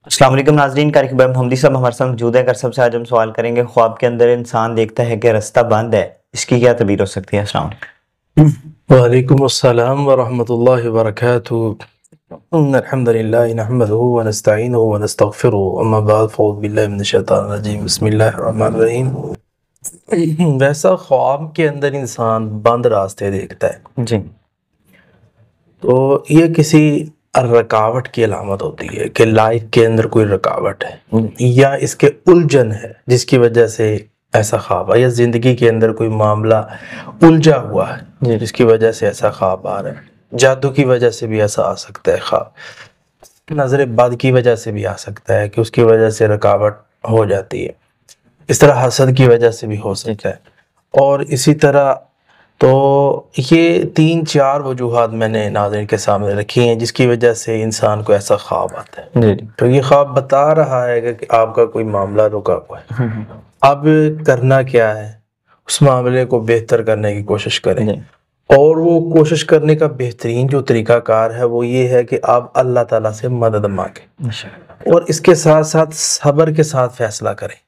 السلام علیکم ناظرین، کارک محمدی صاحب ہمارے ساتھ موجود ہیں۔ سب سے آج ہم سوال کریں گے، خواب کے اندر انسان دیکھتا ہے کہ رستہ بند ہے، اس کی کیا تعبیر ہو سکتی ہے؟ السلام علیکم۔ وعلیکم السلام ورحمۃ اللہ وبرکاتہ۔ ان الحمد للہ نحمده ونستعینه ونستغفره، اما بعد فاعوذ باللہ من الشیطان الرجیم، بسم اللہ الرحمن الرحیم۔ ویسا خواب کے اندر انسان بند راستے دیکھتا ہے جی، تو یہ کسی رکاوٹ کی علامت ہوتی ہے کہ لائف کے اندر کوئی رکاوٹ ہے یا اس کے الجھن ہے جس کی وجہ سے ایسا خواب ہے، یا زندگی کے اندر کوئی معاملہ الجھا ہوا ہے جس کی وجہ سے ایسا خواب آ رہا ہے۔ جادو کی وجہ سے بھی ایسا آ سکتا ہے خواب، نظر بد کی وجہ سے بھی آ سکتا ہے کہ اس کی وجہ سے رکاوٹ ہو جاتی ہے، اس طرح حسد کی وجہ سے بھی ہو سکتا ہے، اور اسی طرح تو یہ 3-4 وجوہات میں نے ناظرین کے سامنے رکھی ہیں جس کی وجہ سے انسان کو ایسا خواب آتا ہے۔ جی، تو یہ خواب بتا رہا ہے کہ آپ کا کوئی معاملہ رکا ہوا ہے، اب کرنا کیا ہے؟ اس معاملے کو بہتر کرنے کی کوشش کریں، اور وہ کوشش کرنے کا بہترین جو طریقہ کار ہے وہ یہ ہے کہ آپ اللہ تعالیٰ سے مدد مانگیں، اور اس کے ساتھ ساتھ صبر کے ساتھ فیصلہ کریں۔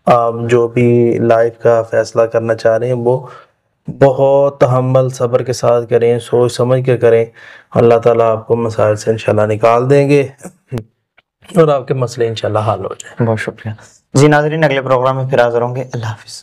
آپ جو بھی لائف کا فیصلہ کرنا چاہ رہے ہیں وہ بہت تحمل صبر کے ساتھ کریں، سوچ سمجھ کے کریں، اللہ تعالیٰ آپ کو مسائل سے انشاءاللہ نکال دیں گے اور آپ کے مسئلے انشاءاللہ حل ہو جائیں۔ بہت شکریہ جی ناظرین، اگلے پروگرام میں پھر حاضر ہوں گے۔ اللہ حافظ۔